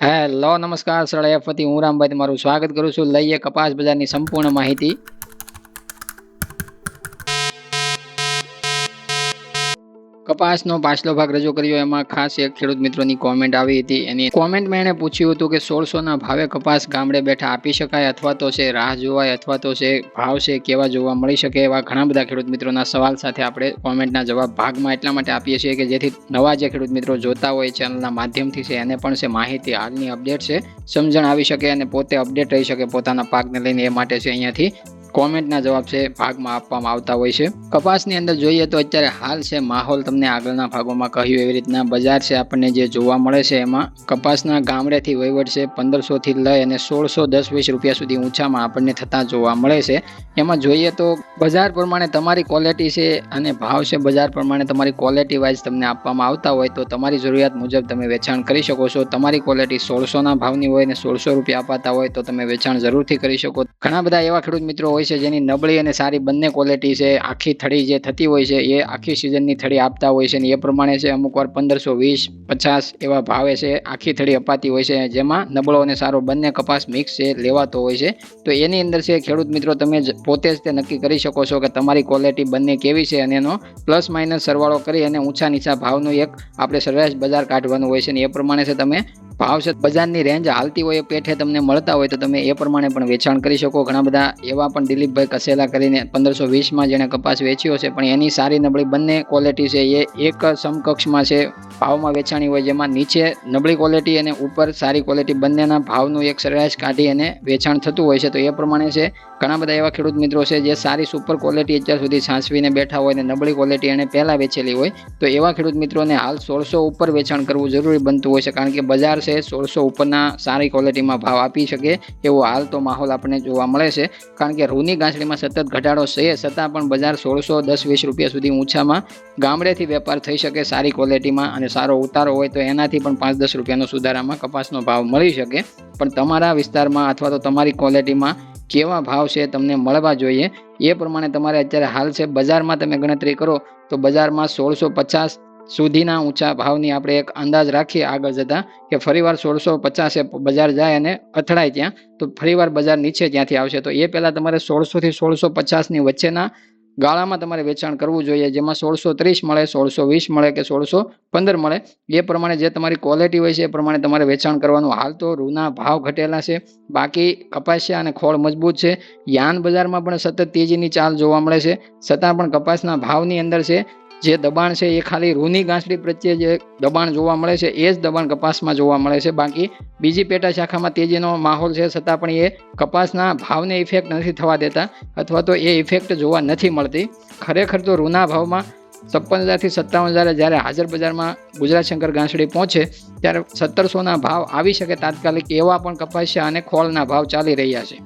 Hello નમસ્કાર સરળ એફથી હું રામભાઈ તમારું સ્વાગત કરું છું. લઈએ કપાસ બજારની સંપૂર્ણ માહિતી. કપાસનો પાછલો ભાગ રજૂ કર્યો એમાં ખાસ એક ખેડૂત મિત્રોની કોમેન્ટ આવી હતી. એની કોમેન્ટમાં એને પૂછ્યું હતું કે 1600ના ભાવે કપાસ ગામડે બેઠા આપી શકાય અથવા તો છે રાહ જોવાય અથવા તો છે ભાવ છે કેવા જોવા મળી શકે, એવા ઘણા બધા ખેડૂત મિત્રોના સવાલ સાથે આપણે કોમેન્ટના જવાબ ભાગમાં એટલા માટે આપીએ છીએ કે જેથી નવા જે ખેડૂત મિત્રો જોતા હોય ચેનલના માધ્યમથી છે એને પણ છે માહિતી હાલની અપડેટ છે સમજણ આવી શકે અને પોતે અપડેટ રહી શકે પોતાના પાકને લઈને. એ માટે છે અહીંયાથી કોમેન્ટના જવાબ છે ભાગમાં આપવામાં આવતા હોય છે. કપાસની અંદર જોઈએ તો અત્યારે હાલ છે માહોલ તમને આગળના ભાગોમાં કહ્યું એવી રીતના બજાર છે આપણને જે જોવા મળે છે એમાં કપાસના ગામડેથી વહીવટ છે 1500 થી લઈ અને 1610-20 રૂપિયા સુધી ઊંચામાં આપણને થતા જોવા મળે છે. એમાં જોઈએ તો બજાર પ્રમાણે તમારી ક્વોલિટી છે અને ભાવ છે બજાર પ્રમાણે તમારી ક્વોલિટી વાઇઝ તમને આપવામાં આવતા હોય તો તમારી જરૂરિયાત મુજબ તમે વેચાણ કરી શકો છો. તમારી ક્વોલિટી 1600ના ભાવની હોય ને 1600 રૂપિયા અપાતા હોય તો તમે વેચાણ જરૂરથી કરી શકો. ઘણા બધા એવા ખેડૂત મિત્રો હોય છે જેની નબળી અને સારી બંને ક્વોલિટી છે. આખી થડી જે થતી હોય છે એ આખી સિઝનની થડી આપતા હોય છે અને એ પ્રમાણે છે અમુક વાર 1520-50 એવા ભાવે છે આખી થડી અપાતી હોય છે, જેમાં નબળો અને સારો બંને કપાસ મિક્સ છે લેવાતો હોય છે. તો એની અંદર છે ખેડૂત મિત્રો તમે પોતે જ તે નક્કી કરી શકો છો કે તમારી ક્વોલિટી બંને કેવી છે અને એનો પ્લસ માઇનસ સરવાળો કરી અને ઊંચા નીચા ભાવનું એક આપણે સરેરાશ બજાર કાઢવાનું હોય છે અને એ પ્રમાણે છે તમે ભાવ છે બજારની રેન્જ હાલતી હોય એ પેઠે તમને મળતા હોય તો તમે એ પ્રમાણે પણ વેચાણ કરી શકો. ઘણા બધા એવા પણ દિલીપભાઈ કસેલા કરીને 1520માં જેણે કપાસ વેચ્યો છે પણ એની સારી નબળી બંને ક્વોલિટી છે એ એક સમકક્ષમાં છે ભાવમાં વેચાણી હોય, જેમાં નીચે નબળી ક્વોલિટી અને ઉપર સારી ક્વોલિટી બંનેના ભાવનું એક સરેરાશ કાઢી અને વેચાણ થતું હોય છે. તો એ પ્રમાણે છે ઘણા બધા એવા ખેડૂત મિત્રો છે જે સારી સુપર ક્વોલિટી અત્યાર સુધી સાચવીને બેઠા હોય અને નબળી ક્વોલિટી એને પહેલાં વેચેલી હોય તો એવા ખેડૂત મિત્રોને હાલ 1600 ઉપર વેચાણ કરવું જરૂરી બનતું હોય છે, કારણ કે બજાર છે 1600 ઉપરના સારી ક્વોલિટીમાં ભાવ આપી શકે એવો હાલ તો માહોલ આપણને જોવા મળે છે. કારણ કે રૂની ગાંસડીમાં સતત ઘટાડો છે છતાં પણ બજાર 1610-20 રૂપિયા સુધી ઊંચામાં ગામડેથી વેપાર થઈ શકે સારી ક્વોલિટીમાં અને સારો ઉતારો હોય તો એનાથી પણ 5-10 રૂપિયાનો સુધારામાં કપાસનો ભાવ મળી શકે. પણ તમારા વિસ્તારમાં અથવા તો તમારી ક્વોલિટીમાં કેવા ભાવ છે તમને મળવા જોઈએ એ પ્રમાણે તમારે અત્યારે હાલ છે બજારમાં તમે ગણતરી કરો તો બજારમાં 1650 સુધીના ઊંચા ભાવની આપણે એક અંદાજ રાખીએ આગળ જતા કે ફરીવાર 1650 બજાર જાય અને અથડાય ત્યાં તો ફરીવાર બજાર નીચે ત્યાંથી આવશે. તો એ પહેલાં તમારે 1600 થી 1650ની વચ્ચેના ગાળામાં તમારે વેચાણ કરવું જોઈએ, જેમાં 1630 મળે, 1620 મળે કે 1615 મળે એ પ્રમાણે જે તમારી ક્વોલિટી હોય છે એ પ્રમાણે તમારે વેચાણ કરવાનું. હાલ તો રૂના ભાવ ઘટેલા છે, બાકી કપાસિયા અને ખોળ મજબૂત છે. યાન બજારમાં પણ સતત તેજીની ચાલ જોવા મળે છે, છતાં પણ કપાસના ભાવની અંદર છે જે દબાણ છે એ ખાલી રૂની ગાંસડી પ્રત્યે જે દબાણ જોવા મળે છે એ જ દબાણ કપાસમાં જોવા મળે છે. બાકી બીજી પેટા શાખામાં તેજીનો માહોલ છે છતાં પણ એ કપાસના ભાવને ઇફેક્ટ નથી થવા દેતા અથવા તો એ ઇફેક્ટ જોવા નથી મળતી. ખરેખર તો રૂના ભાવમાં 56,000 થી 57,000 જ્યારે હાજર બજારમાં ગુજરાત શંકર ગાંસડી પહોંચે ત્યારે 1700ના ભાવ આવી શકે તાત્કાલિક એવા પણ કપાસિયા અને ખોળના ભાવ ચાલી રહ્યા છે.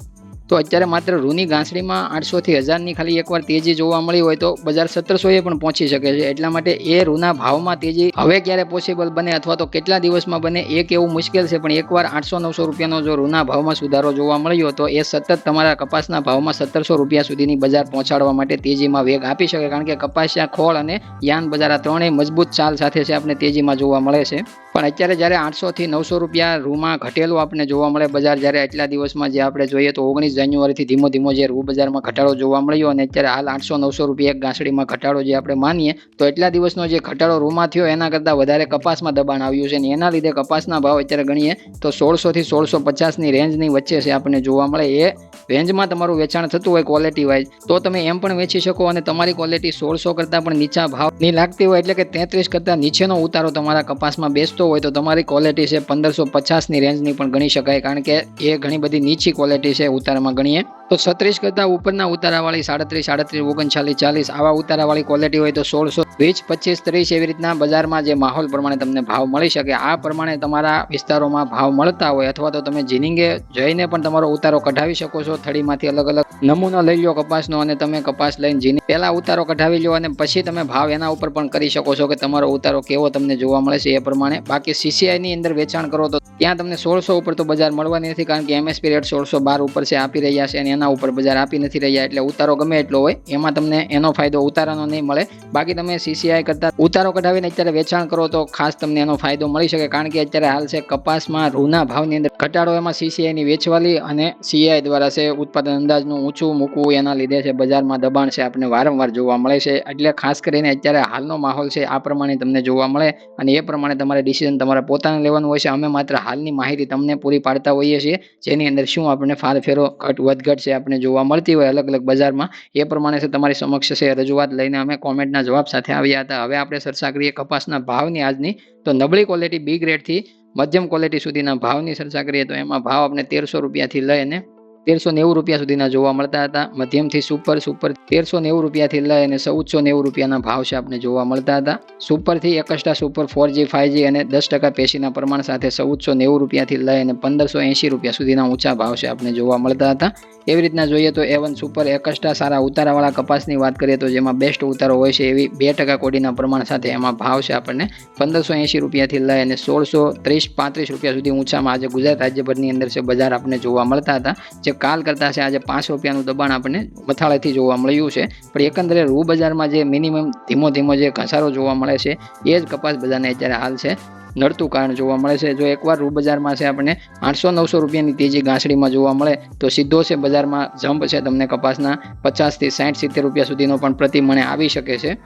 તો અત્યારે માત્ર રૂની ગાંસડીમાં 800 થી 1000ની ખાલી એકવાર તેજી જોવા મળી હોય તો બજાર 1700 પણ પહોંચી શકે છે. એટલા માટે એ રૂના ભાવમાં તેજી હવે ક્યારે પોસિબલ બને અથવા તો કેટલા દિવસમાં બને એ કેવું મુશ્કેલ છે, પણ એકવાર 800-900 રૂપિયાનો જો રૂના ભાવમાં સુધારો જોવા મળ્યો તો એ સતત તમારા કપાસના ભાવમાં 1700 રૂપિયા સુધીની બજાર પહોંચાડવા માટે તેજીમાં વેગ આપી શકે, કારણ કે કપાસિયા ખોળ અને યાન બજાર આ ત્રણેય મજબૂત ચાલ સાથે છે આપણે તેજીમાં જોવા મળે છે. પણ અત્યારે જ્યારે 800 થી 900 રૂપિયા રૂમાં ઘટેલું આપણને જોવા મળે બજાર, જ્યારે એટલા દિવસમાં જે આપણે જોઈએ તો 19 જાન્યુઆરીથી ધીમો ધીમો જે રૂ બજારમાં ઘટાડો જોવા મળ્યો અને અત્યારે હાલ 800-900 રૂપિયા એક ગાંસડીમાં ઘટાડો જે આપણે માનીએ તો એટલા દિવસનો જે ઘટાડો રૂમાં થયો એના કરતાં વધારે કપાસમાં દબાણ આવ્યું છે અને એના લીધે કપાસના ભાવ અત્યારે ગણીએ તો 1600 થી 1650ની રેન્જની વચ્ચે છે આપણને જોવા મળે. એ રેન્જમાં તમારું વેચાણ થતું હોય ક્વોલિટી વાઇઝ તો તમે એમ પણ વેચી શકો અને તમારી ક્વોલિટી 1600 કરતાં પણ નીચા ભાવની લાગતી હોય એટલે કે 33 કરતાં નીચેનો ઉતારો તમારા કપાસમાં બેસતો હોય તો તમારી ક્વોલિટી છે 1550ની રેન્જની પણ ગણી શકાય, કારણ કે એ ઘણી બધી નીચી ક્વોલિટી છે ઉતારામાં ગણીએ તો 36 કરતાં ઉપરના ઉતારાવાળી 37, 39, 39, 40 આવા ઉતારાવાળી ક્વોલિટી હોય તો 1600, 20, 25, 30 એવી રીતના બજારમાં જે માહોલ પ્રમાણે તમને ભાવ મળી શકે આ પ્રમાણે તમારા વિસ્તારોમાં ભાવ મળતા હોય અથવા તો તમે જીનિંગે જઈને પણ તમારો ઉતારો કઢાવી શકો છો. થડીમાંથી અલગ અલગ નમૂનો લઈ લો કપાસનો અને તમે કપાસ લઈને જીનિંગ પહેલા ઉતારો કઢાવી લો અને પછી તમે ભાવ એના ઉપર પણ કરી શકો છો કે તમારો ઉતારો કેવો તમને જોવા મળે છે એ પ્રમાણે. બાકી CCIની અંદર વેચાણ કરો તો ત્યાં તમને 1600 ઉપર તો બજાર મળવાની નથી, કારણ કે MSP રેટ 1612 ઉપર છે આપી રહ્યા છે અને એના ઉપર બજાર આપી નથી રહ્યા, એટલે ઉતારો ગમે એટલો હોય એમાં તમને એનો ફાયદો ઉતારાનો નહીં મળે. બાકી તમે CCI કરતા ઉતારો કઢાવીને અત્યારે વેચાણ કરો તો ખાસ તમને એનો ફાયદો મળી શકે, કારણ કે અત્યારે હાલ છે કપાસમાં રૂના ભાવની અંદર ઘટાડો એમાં CCI ની વેચવાલી અને CI દ્વારા છે ઉત્પાદન અંદાજનું ઊંચું મૂકવું, એના લીધે છે બજારમાં દબાણ છે આપણે વારંવાર જોવા મળે છે. એટલે ખાસ કરીને અત્યારે હાલનો માહોલ છે આ પ્રમાણે તમને જોવા મળે અને એ પ્રમાણે તમારે ડિસિઝન તમારે પોતાને લેવાનું હોય છે. અમે માત્ર હાલની માહિતી તમને પૂરી પાડતા હોઈએ છીએ, જેની અંદર શું આપણને ફારફેરો વધઘટ છે આપણે જોવા મળતી હોય અલગ અલગ બજારમાં, એ પ્રમાણે છે તમારી સમક્ષ છે રજૂઆત લઈને અમે કોમેન્ટના જવાબ સાથે આવ્યા હતા. હવે આપણે ચર્ચા કરીએ કપાસના ભાવની આજની. તો નબળી ક્વોલિટી B ગ્રેડથી મધ્યમ ક્વોલિટી સુધીના ભાવની ચર્ચા કરીએ તો એમાં ભાવ આપણે 1300 રૂપિયાથી લઈને 1390 રૂપિયા સુધીના જોવા મળતા હતા. મધ્યમથી સુપર 1390 રૂપિયાથી લઈ અને 1490 રૂપિયાના ભાવ છે આપણે જોવા મળતા હતા. સુપરથી એકસ્ટ્રા સુપર 4G 5G અને 10% પેશીના પ્રમાણ સાથે 1490 રૂપિયાથી લઈ અને 1580 રૂપિયા સુધીના ઊંચા ભાવ છે આપણે જોવા મળતા હતા. એવી રીતના જોઈએ તો A1 સુપર એકસ્ટ્રા સારા ઉતારાવાળા કપાસની વાત કરીએ તો જેમાં બેસ્ટ ઉતારો હોય છે એવી 2% કોડીના પ્રમાણ સાથે એમાં ભાવ છે આપણને 1580 રૂપિયાથી લઈ અને 1630-35 રૂપિયા સુધી ઊંચામાં આજે ગુજરાત રાજ્યભરની અંદર છે બજાર આપણે જોવા મળતા હતા. જે કાલ કરતા છે આજે 5 રૂપિયાનું દબાણ આપણને મથાળેથી જોવા મળ્યું છે. પણ એકંદરે રૂ બજારમાં જે મિનિમમ ધીમો ધીમો જે ઘસારો જોવા મળે છે એ જ કપાસ બજારને અત્યારે હાલ છે નડતું કારણ જોવા મળે છે. જો એકવાર રૂ બજારમાં છે આપણને 800-900 રૂપિયાની તેજી ઘાસડીમાં જોવા મળે તો સીધો છે બજારમાં જમ્પ છે તમને કપાસના 50 થી 60-70 રૂપિયા સુધીનો પણ પ્રતિ મણે આવી શકે છે.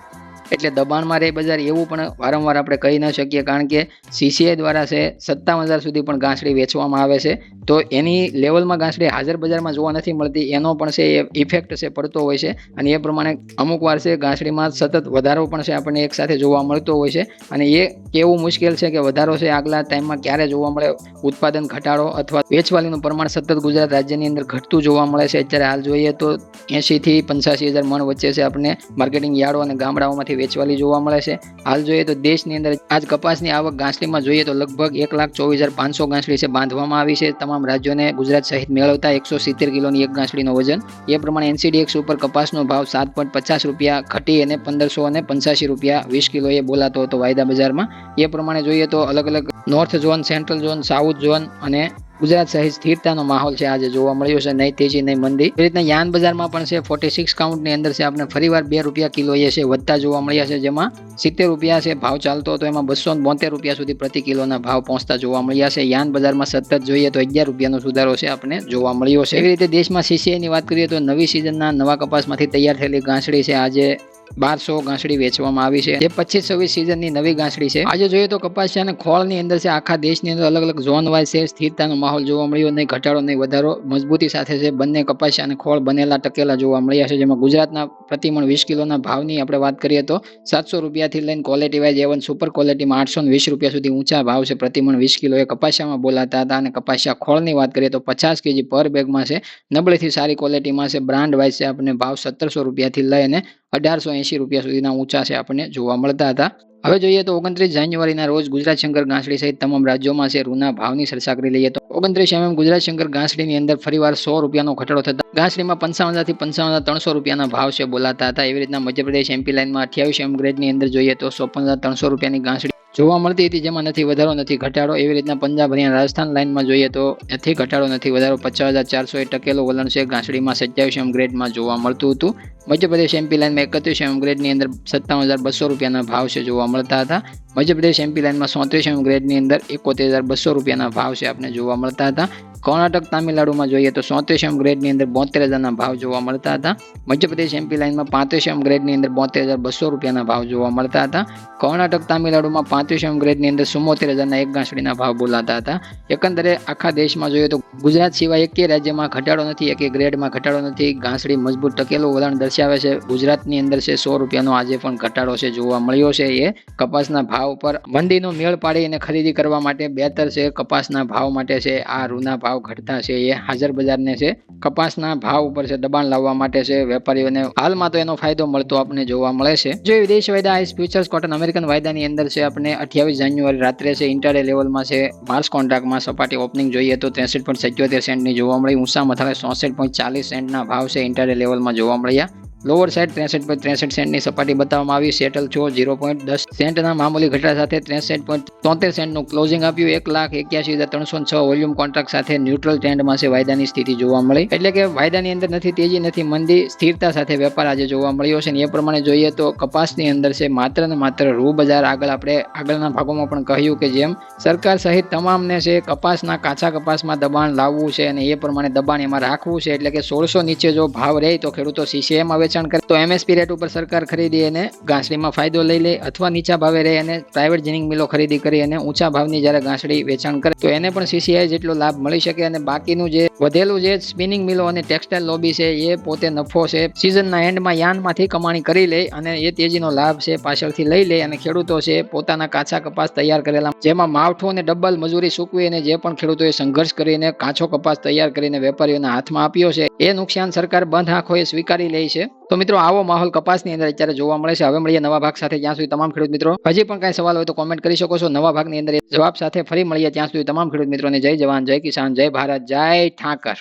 એટલે દબાણમાં રહે બજાર એવું પણ વારંવાર આપણે કહી ન શકીએ, કારણ કે CCI દ્વારા છે 57,000 સુધી પણ ઘાસડી વેચવામાં આવે છે. તો એની લેવલમાં ઘાસડી હાજર બજારમાં જોવા નથી મળતી, એનો પણ છે એ ઇફેક્ટ છે પડતો હોય છે. અને એ પ્રમાણે અમુક વાર છે ઘાસડીમાં સતત વધારો પણ છે આપણને એક સાથે જોવા મળતો હોય છે. અને એ કેવું મુશ્કેલ છે કે વધારો છે આગલા ટાઈમમાં ક્યારે જોવા મળે, ઉત્પાદન ઘટાડો અથવા વેચવાલીનું પ્રમાણ સતત ગુજરાત રાજ્યની અંદર ઘટતું જોવા મળે છે. અત્યારે હાલ જોઈએ તો 80,000 થી 85,000 મણ વચ્ચે છે આપણને માર્કેટિંગ યાર્ડો અને ગામડાઓમાંથી વેચવાલી જોવા મળે છે. હાલ જોઈએ તો દેશની અંદર આજ કપાસની આવક ઘાસડીમાં જોઈએ તો લગભગ 1,24,500 ઘાસડી છે બાંધવામાં આવી છે. તમામ રાજ્યોને ગુજરાત સહિત મેળવતા 170 કિલોની એક ઘાસડીનો વજન. એ પ્રમાણે NCDX ઉપર કપાસનો ભાવ 7.50 રૂપિયા ઘટી અને 1585 રૂપિયા 20 કિલો એ બોલાતો હતો વાયદા બજારમાં. એ પ્રમાણે જોઈએ તો અલગ અલગ north zone, central zone, south zone અને ગુજરાત સહિત સ્થિરતાનો માહોલ છે આજે જોવા મળ્યો છે, નહીં તેજી નહીં મંદી. એ રીતના યાન બજારમાં પણ છે 46 કાઉન્ટની અંદર છે આપણે ફરીવાર 2 રૂપિયા કિલો એ છે વધતા જોવા મળ્યા છે, જેમાં 70 રૂપિયા છે ભાવ ચાલતો હતો એમાં 272 રૂપિયા સુધી પ્રતિ કિલોના ભાવ પહોંચતા જોવા મળ્યા છે. યાન બજારમાં સતત જોઈએ તો 11 રૂપિયાનો સુધારો છે આપણે જોવા મળ્યો છે. એવી રીતે દેશમાં CCI ની વાત કરીએ તો નવી સિઝનના નવા કપાસમાંથી તૈયાર થયેલી ઘાસડી છે આજે 1200 ઘાસડી વેચવામાં આવી છે, જે 25-26 સિઝનની નવી ઘાસડી છે. આજે જોઈએ તો કપાસિયા અને ખોળની અંદર છે આખા દેશની અંદર અલગ અલગ ઝોન વાઇઝ છે સ્થિરતાનો માહોલ જોવા મળ્યો, નહીં ઘટાડો નહીં વધારો, મજબૂતી સાથે છે બંને કપાસિયા અને ખોળ બનેલા ટકેલા જોવા મળ્યા છે. જેમાં ગુજરાતના પ્રતિમણ 20 કિલોના ભાવની આપણે વાત કરીએ તો 700 રૂપિયાથી લઈને ક્વોલિટી વાઇઝ A1 સુપર ક્વોલિટીમાં 820 રૂપિયા સુધી ઊંચા ભાવ છે પ્રતિમણ 20 કિલો એ કપાસિયામાં બોલાતા હતા. અને કપાસિયા ખોળની વાત કરીએ તો 50 kg પર બેગમાં છે નબળીથી સારી ક્વોલિટીમાં છે બ્રાન્ડ વાઇઝ છે આપણને ભાવ 1700 રૂપિયાથી લઈને 1880 રૂપિયા સુધીના ઊંચા છે આપણને જોવા મળતા હતા. હવે જોઈએ તો 29 જાન્યુઆરીના રોજ ગુજરાત શંકર ઘાસડી સહિત તમામ રાજ્યોમાં છે રૂના ભાવની ચર્ચા કરી લઈએ તો 29 mm ગુજરાત શંકર ઘાસડીની અંદર ફરીવાર 100 રૂપિયાનો ઘટાડો થતા ઘાસડીમાં 55,000 થી 55,300 રૂપિયાના ભાવ છે બોલાતા હતા. એવી રીતના મધ્યપ્રદેશ MP લાઇનમાં 28 mm ગ્રેડની અંદર જોઈએ તો 54,300 રૂપિયાની ઘાસડી જોવા મળતી હતી, જેમાં નથી વધારો નથી ઘટાડો. એવી રીતના પંજાબ, હરિયાણા, રાજસ્થાન લાઇનમાં જોઈએ તો નથી ઘટાડો નથી વધારો 50,400 ટકેલો વલણ છે ઘાસડીમાં 27 mm ગ્રેડમાં જોવા મળતું હતું. મધ્યપ્રદેશ MP લાઇનમાં 31 mm ગ્રેડની અંદર 57,200 રૂપિયાના ભાવ છે જોવા મળતા હતા. મધ્યપ્રદેશ MP લાઇનમાં 34 mm ગ્રેડની અંદર 71,200 રૂપિયાના ભાવ છે આપણે જોવા મળતા હતા. કર્ણાટક, તામિલનાડુમાં જોઈએ તો 34 mm ગ્રેડની અંદર 72,000ના ભાવ જોવા મળતા હતા. મધ્યપ્રદેશ MP લાઇનમાં 35 mm ગ્રેડની અંદર 72,200 રૂપિયાના ભાવ જોવા મળતા હતા. કર્ણાટક, તામિલનાડુમાં 35 mm ગ્રેડની અંદર 74,000ના એક ઘાસડીના ભાવ બોલાતા હતા. એકંદરે આખા દેશમાં જોઈએ તો ગુજરાત સિવાય એકે રાજ્યમાં ઘટાડો નથી, એકે ગ્રેડમાં ઘટાડો નથી. ઘાસડી મજબૂત ટકેલું વલણ દર્શાવે છે. ગુજરાતની અંદર છે 100 રૂપિયાનો આજે પણ ઘટાડો છે જોવા મળ્યો છે. એ કપાસના ભાવ પર મંદીનો મેળ પાડી અને ખરીદી કરવા માટે બહેતર છે. કપાસના ભાવ માટે છે આ રૂના ભાવ ઘટતા છે એ હાજર બજારને છે કપાસના ભાવ ઉપર છે દબાણ લાવવા માટે છે વેપારીઓને હાલમાં તો એનો ફાયદો મળતો આપણને જોવા મળે છે. જો વિદેશ વાયદા આઈસ ફ્યુચર્સ કોટન અમેરિકન વાયદાની અંદર છે આપણે 28 જાન્યુઆરી રાત્રે છે ઇન્ટરડે લેવલમાં છે માર્ચ કોન્ટ્રાક્ટમાં સપાટી ઓપનિંગ જોઈએ તો 63.77 સેન્ટની જોવા મળી. ઊંચા મથાળે 64.40 સેન્ટના ભાવ છે ઇન્ટરડે લેવલમાં જોવા મળ્યા. લોઅર સાઇડ 63.63 સેન્ટની સપાટી બતાવવામાં આવી. સેટલ છો 0.10 સેન્ટના મામૂલી ઘટાડા સાથે 63.73 સેન્ટનું ક્લોઝિંગ આપ્યું. 1,81,306 વોલ્યુમ કોન્ટ્રાક્ટ સાથે ન્યુટ્રલ ટ્રેન્ડમાં છે. વાયદાની સ્થિતિ જોવા મળી, એટલે કે વાયદાની અંદર નથી તેજી નથી મંદી, સ્થિરતા સાથે વેપાર આજે જોવા મળ્યો છે. એ પ્રમાણે જોઈએ તો કપાસની અંદર છે માત્ર ને માત્ર રૂ બજાર આગળ આપણે આગળના ભાગોમાં પણ કહ્યું કે જેમ સરકાર સહિત તમામને છે કપાસના કાચા કપાસમાં દબાણ લાવવું છે અને એ પ્રમાણે દબાણ એમાં રાખવું છે. એટલે કે 1600 નીચે જો ભાવ રહે તો ખેડૂતો સીસીઆઈમાં વેચાણ કરે, તો એમએસપી રેટ ઉપર સરકાર ખરીદી અને ઘાસડીમાં ફાયદો લઈ લે, અથવા નીચા ભાવે રહે અને પ્રાઇવેટ જીનિંગ મિલો ખરીદી કરી અને ઊંચા ભાવની જ્યારે ઘાસડી વેચાણ કરે તો એને પણ સીસીઆઈ જેટલો લાભ મળી શકે. અને બાકીનું જે વધેલું જે સ્પિનિંગ મિલો અને ટેક્સટાઇલ લોબી છે એ પોતે નફો છે સિઝનના એન્ડમાં યાનમાંથી કમાણી કરી લે અને એ તેજીનો લાભ છે પાછળથી લઈ લે અને ખેડૂતો છે પોતાના કાચા કપાસ તૈયાર કરેલા, જેમાં માવઠું અને ડબલ મજૂરી ચૂકવી અને જે પણ ખેડૂતોએ સંઘર્ષ કરીને કાચો કપાસ તૈયાર કરીને વેપારીઓના હાથમાં આપ્યો છે એ નુકસાન સરકાર બંધ આંખોએ સ્વીકારી લે છે. તો મિત્રો આવો માહોલ કપાસની અંદર અત્યારે જોવા મળે છે. હવે મળીએ નવા ભાગ સાથે. ત્યાં સુધી તમામ ખેડૂત મિત્રો હજી પણ કઈ સવાલ હોય તો કોમેન્ટ કરી શકો છો. નવા ભાગની અંદર જવાબ સાથે ફરી મળીએ. ત્યાં સુધી તમામ ખેડૂત મિત્રોને જય જવાન, જય કિસાન, જય ભારત, જય ઠાકર.